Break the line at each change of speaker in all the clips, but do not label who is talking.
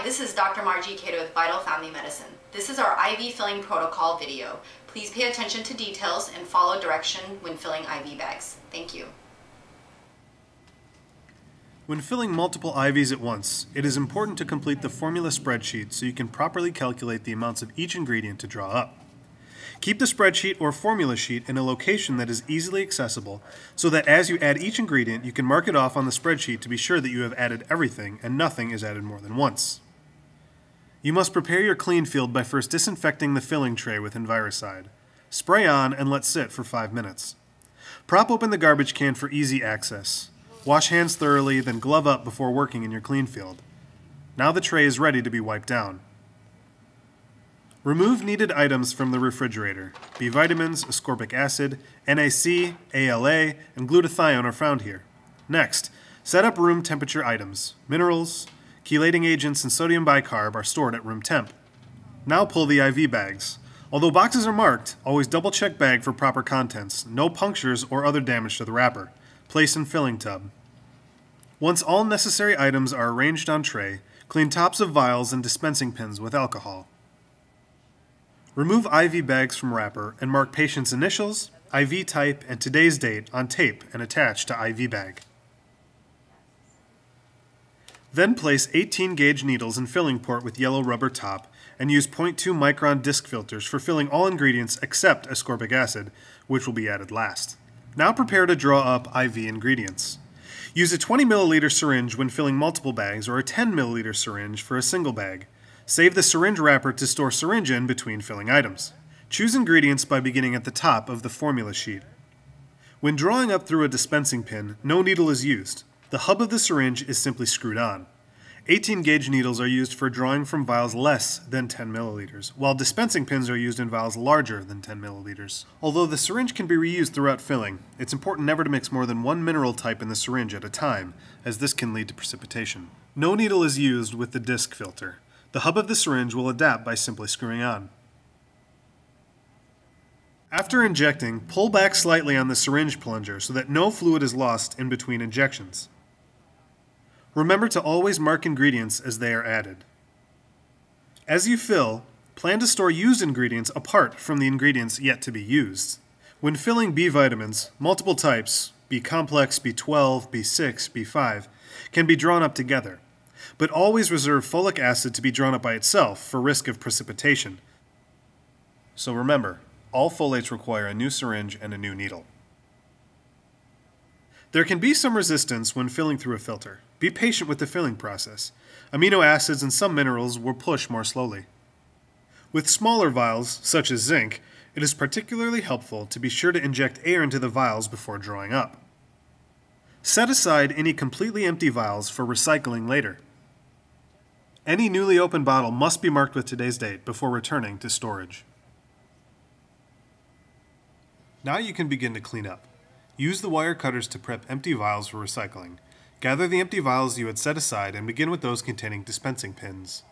Hi, this is Dr. Margie Cato with Vital Family Medicine. This is our IV filling protocol video. Please pay attention to details and follow direction when filling IV bags. Thank you.
When filling multiple IVs at once, it is important to complete the formula spreadsheet so you can properly calculate the amounts of each ingredient to draw up. Keep the spreadsheet or formula sheet in a location that is easily accessible so that as you add each ingredient, you can mark it off on the spreadsheet to be sure that you have added everything and nothing is added more than once. You must prepare your clean field by first disinfecting the filling tray with Enviricide. Spray on and let sit for 5 minutes. Prop open the garbage can for easy access. Wash hands thoroughly, then glove up before working in your clean field. Now the tray is ready to be wiped down. Remove needed items from the refrigerator. B vitamins, ascorbic acid, NAC, ALA, and glutathione are found here. Next, set up room temperature items. Minerals, chelating agents, and sodium bicarb are stored at room temp. Now pull the IV bags. Although boxes are marked, always double check bag for proper contents, no punctures or other damage to the wrapper. Place in filling tub. Once all necessary items are arranged on tray, clean tops of vials and dispensing pins with alcohol. Remove IV bags from wrapper and mark patient's initials, IV type, and today's date on tape and attach to IV bag. Then place 18 gauge needles in filling port with yellow rubber top and use 0.2 micron disc filters for filling all ingredients except ascorbic acid, which will be added last. Now prepare to draw up IV ingredients. Use a 20 milliliter syringe when filling multiple bags or a 10 milliliter syringe for a single bag. Save the syringe wrapper to store syringe in between filling items. Choose ingredients by beginning at the top of the formula sheet. When drawing up through a dispensing pin, no needle is used. The hub of the syringe is simply screwed on. 18 gauge needles are used for drawing from vials less than 10 milliliters, while dispensing pins are used in vials larger than 10 milliliters. Although the syringe can be reused throughout filling, it's important never to mix more than one mineral type in the syringe at a time, as this can lead to precipitation. No needle is used with the disc filter. The hub of the syringe will adapt by simply screwing on. After injecting, pull back slightly on the syringe plunger so that no fluid is lost in between injections. Remember to always mark ingredients as they are added. As you fill, plan to store used ingredients apart from the ingredients yet to be used. When filling B vitamins, multiple types, B complex, B12, B6, B5, can be drawn up together. But always reserve folic acid to be drawn up by itself for risk of precipitation. So remember, all folates require a new syringe and a new needle. There can be some resistance when filling through a filter. Be patient with the filling process. Amino acids and some minerals will push more slowly. With smaller vials, such as zinc, it is particularly helpful to be sure to inject air into the vials before drawing up. Set aside any completely empty vials for recycling later. Any newly opened bottle must be marked with today's date before returning to storage. Now you can begin to clean up. Use the wire cutters to prep empty vials for recycling. Gather the empty vials you had set aside and begin with those containing dispensing pins.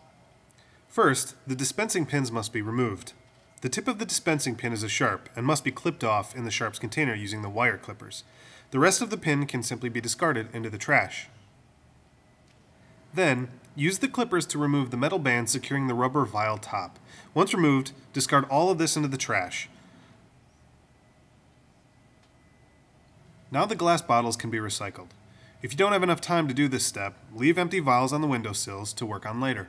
First, the dispensing pins must be removed. The tip of the dispensing pin is a sharp and must be clipped off in the sharps container using the wire clippers. The rest of the pin can simply be discarded into the trash. Then, use the clippers to remove the metal band securing the rubber vial top. Once removed, discard all of this into the trash. Now the glass bottles can be recycled. If you don't have enough time to do this step, leave empty vials on the windowsills to work on later.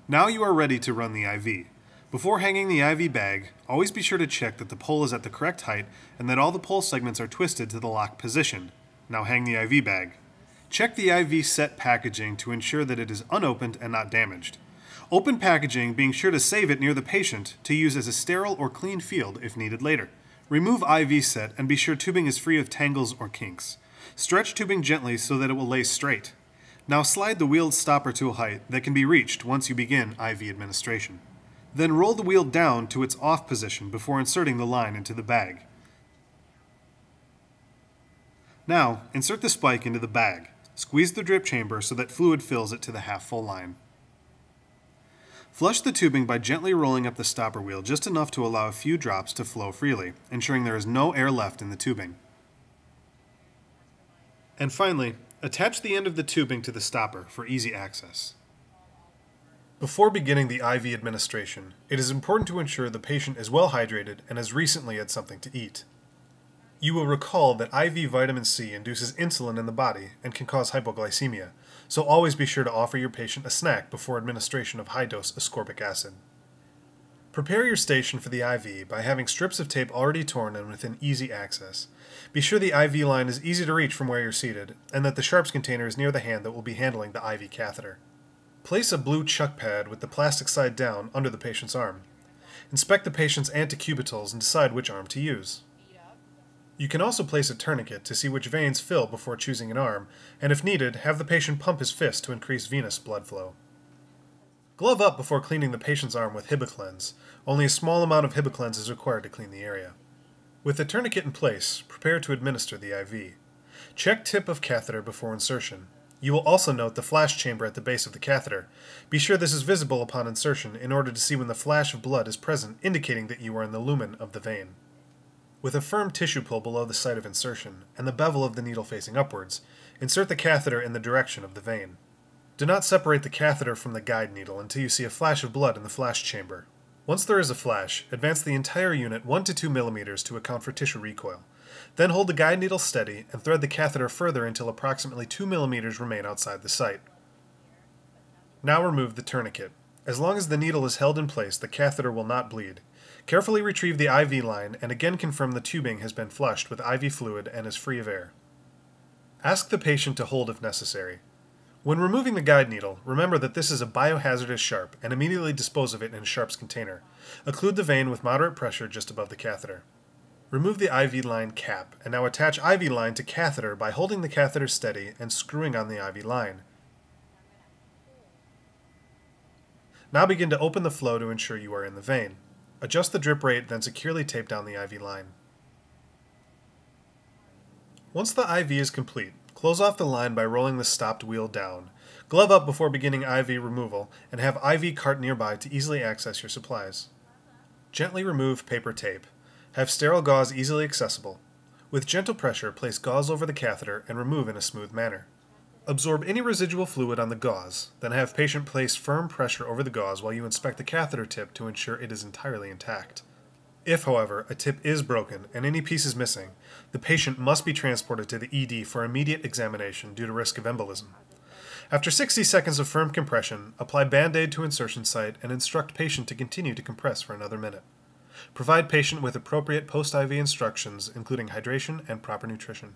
Now you are ready to run the IV. Before hanging the IV bag, always be sure to check that the pole is at the correct height and that all the pole segments are twisted to the lock position. Now hang the IV bag. Check the IV set packaging to ensure that it is unopened and not damaged. Open packaging, being sure to save it near the patient to use as a sterile or clean field if needed later. Remove IV set and be sure tubing is free of tangles or kinks. Stretch tubing gently so that it will lay straight. Now slide the wheeled stopper to a height that can be reached once you begin IV administration. Then roll the wheel down to its off position before inserting the line into the bag. Now, insert the spike into the bag. Squeeze the drip chamber so that fluid fills it to the half-full line. Flush the tubing by gently rolling up the stopper wheel just enough to allow a few drops to flow freely, ensuring there is no air left in the tubing. And finally, Attach the end of the tubing to the stopper for easy access. Before beginning the IV administration, it is important to ensure the patient is well hydrated and has recently had something to eat. You will recall that IV vitamin C induces insulin in the body and can cause hypoglycemia, so always be sure to offer your patient a snack before administration of high-dose ascorbic acid. Prepare your station for the IV by having strips of tape already torn and within easy access. Be sure the IV line is easy to reach from where you're seated, and that the sharps container is near the hand that will be handling the IV catheter. Place a blue chuck pad with the plastic side down under the patient's arm. Inspect the patient's anticubitals and decide which arm to use. You can also place a tourniquet to see which veins fill before choosing an arm, and if needed, have the patient pump his fist to increase venous blood flow. Glove up before cleaning the patient's arm with Hibiclens. Only a small amount of Hibiclens is required to clean the area. With the tourniquet in place, prepare to administer the IV. Check tip of catheter before insertion. You will also note the flash chamber at the base of the catheter. Be sure this is visible upon insertion in order to see when the flash of blood is present, indicating that you are in the lumen of the vein. With a firm tissue pull below the site of insertion, and the bevel of the needle facing upwards, insert the catheter in the direction of the vein. Do not separate the catheter from the guide needle until you see a flash of blood in the flash chamber. Once there is a flash, advance the entire unit 1 to 2 millimeters to account for tissue recoil. Then hold the guide needle steady and thread the catheter further until approximately 2 millimeters remain outside the site. Now remove the tourniquet. As long as the needle is held in place, the catheter will not bleed. Carefully retrieve the IV line and again confirm the tubing has been flushed with IV fluid and is free of air. Ask the patient to hold if necessary. When removing the guide needle, remember that this is a biohazardous sharp and immediately dispose of it in a sharps container. Occlude the vein with moderate pressure just above the catheter. Remove the IV line cap and now attach IV line to catheter by holding the catheter steady and screwing on the IV line. Now begin to open the flow to ensure you are in the vein. Adjust the drip rate, then securely tape down the IV line. Once the IV is complete, close off the line by rolling the stopped wheel down. Glove up before beginning IV removal, and have IV cart nearby to easily access your supplies. Gently remove paper tape. Have sterile gauze easily accessible. With gentle pressure, place gauze over the catheter and remove in a smooth manner. Absorb any residual fluid on the gauze, then have patient place firm pressure over the gauze while you inspect the catheter tip to ensure it is entirely intact. If, however, a tip is broken and any piece is missing, the patient must be transported to the ED for immediate examination due to risk of embolism. After 60 seconds of firm compression, apply Band-Aid to insertion site and instruct patient to continue to compress for another minute. Provide patient with appropriate post-IV instructions, including hydration and proper nutrition.